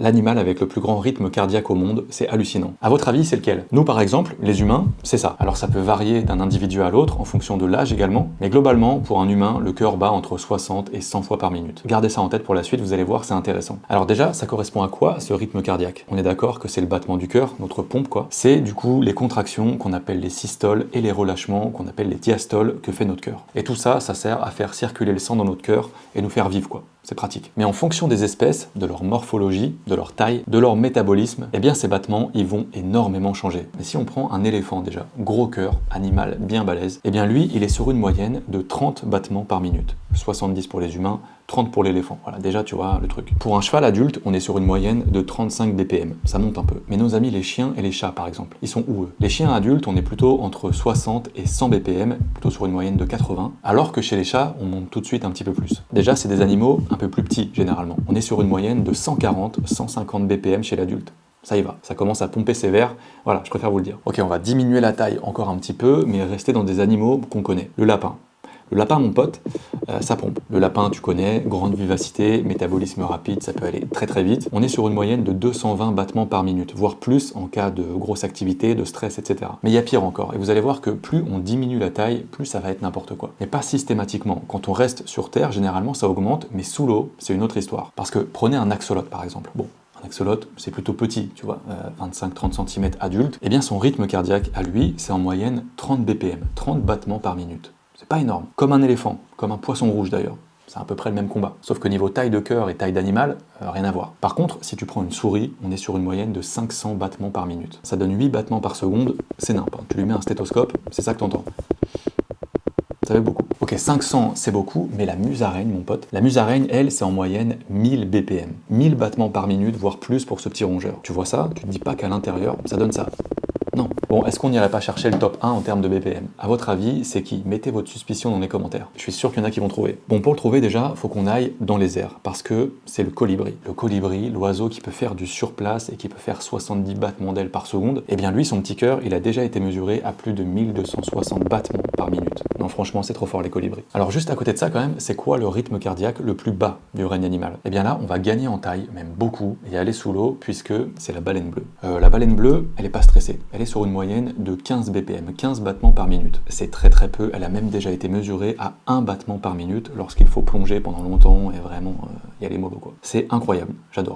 l'animal avec le plus grand rythme cardiaque au monde, c'est hallucinant. À votre avis, c'est lequel? Nous par exemple, les humains, c'est ça. Alors ça peut varier d'un individu à l'autre en fonction de l'âge également, mais globalement, pour un humain, le cœur bat entre 60 et 100 fois par minute. Gardez ça en tête pour la suite, vous allez voir, c'est intéressant. Alors déjà, ça correspond à quoi ce rythme cardiaque? On est d'accord que c'est le battement du cœur, notre pompe quoi. C'est du coup les contractions qu'on appelle les systoles et les relâchements qu'on appelle les diastoles que fait notre cœur. Et tout ça, ça sert à faire circuler le sang dans notre cœur et nous faire vivre quoi. C'est pratique. Mais en fonction des espèces, de leur morphologie, de leur taille, de leur métabolisme, eh bien ces battements, ils vont énormément changer. Mais si on prend un éléphant déjà, gros cœur, animal bien balèze, eh bien lui, il est sur une moyenne de 30 battements par minute. 70 pour les humains, 30 pour l'éléphant. Voilà, déjà tu vois le truc. Pour un cheval adulte, on est sur une moyenne de 35 BPM. Ça monte un peu. Mais nos amis les chiens et les chats par exemple, ils sont où eux? Les chiens adultes, on est plutôt entre 60 et 100 BPM, plutôt sur une moyenne de 80, alors que chez les chats, on monte tout de suite un petit peu plus. Déjà, c'est des animaux un peu plus petits généralement. On est sur une moyenne de 140-150 BPM chez l'adulte. Ça y va, ça commence à pomper sévère, voilà, je préfère vous le dire. Ok, on va diminuer la taille encore un petit peu, mais rester dans des animaux qu'on connaît. Le lapin. Le lapin, mon pote, ça pompe. Le lapin, tu connais, grande vivacité, métabolisme rapide, ça peut aller très très vite. On est sur une moyenne de 220 battements par minute, voire plus en cas de grosse activité, de stress, etc. Mais il y a pire encore, et vous allez voir que plus on diminue la taille, plus ça va être n'importe quoi. Mais pas systématiquement. Quand on reste sur Terre, généralement ça augmente, mais sous l'eau, c'est une autre histoire. Parce que prenez un axolote par exemple. Bon. Un axolote, c'est plutôt petit, tu vois, 25-30 cm adulte, et bien son rythme cardiaque à lui, c'est en moyenne 30 BPM, 30 battements par minute. C'est pas énorme. Comme un éléphant, comme un poisson rouge d'ailleurs. C'est à peu près le même combat. Sauf que niveau taille de cœur et taille d'animal, rien à voir. Par contre, si tu prends une souris, on est sur une moyenne de 500 battements par minute. Ça donne 8 battements par seconde, c'est nimp. Tu lui mets un stéthoscope, c'est ça que t'entends. Ça fait beaucoup. Ok, 500 c'est beaucoup, mais la musaraigne, mon pote, la musaraigne, elle, c'est en moyenne 1000 BPM. 1000 battements par minute, voire plus pour ce petit rongeur. Tu vois ça, tu te dis pas qu'à l'intérieur, ça donne ça. Non. Bon, est-ce qu'on n'irait pas chercher le top 1 en termes de BPM? À votre avis, c'est qui? Mettez votre suspicion dans les commentaires. Je suis sûr qu'il y en a qui vont trouver. Bon, pour le trouver déjà, faut qu'on aille dans les airs, parce que c'est le colibri. Le colibri, l'oiseau qui peut faire du surplace et qui peut faire 70 battements d'ailes par seconde, eh bien lui, son petit cœur, il a déjà été mesuré à plus de 1260 battements par minute. Non, franchement, c'est trop fort les colibris. Alors juste à côté de ça quand même, c'est quoi le rythme cardiaque le plus bas du règne animal? Eh bien là, on va gagner en taille, même beaucoup, et aller sous l'eau, puisque c'est la baleine bleue. La baleine bleue, elle est pas stressée. Elle est sur une moyenne de 15 BPM, 15 battements par minute. C'est très très peu, elle a même déjà été mesurée à 1 battement par minute lorsqu'il faut plonger pendant longtemps et vraiment y aller mollo quoi. C'est incroyable, j'adore.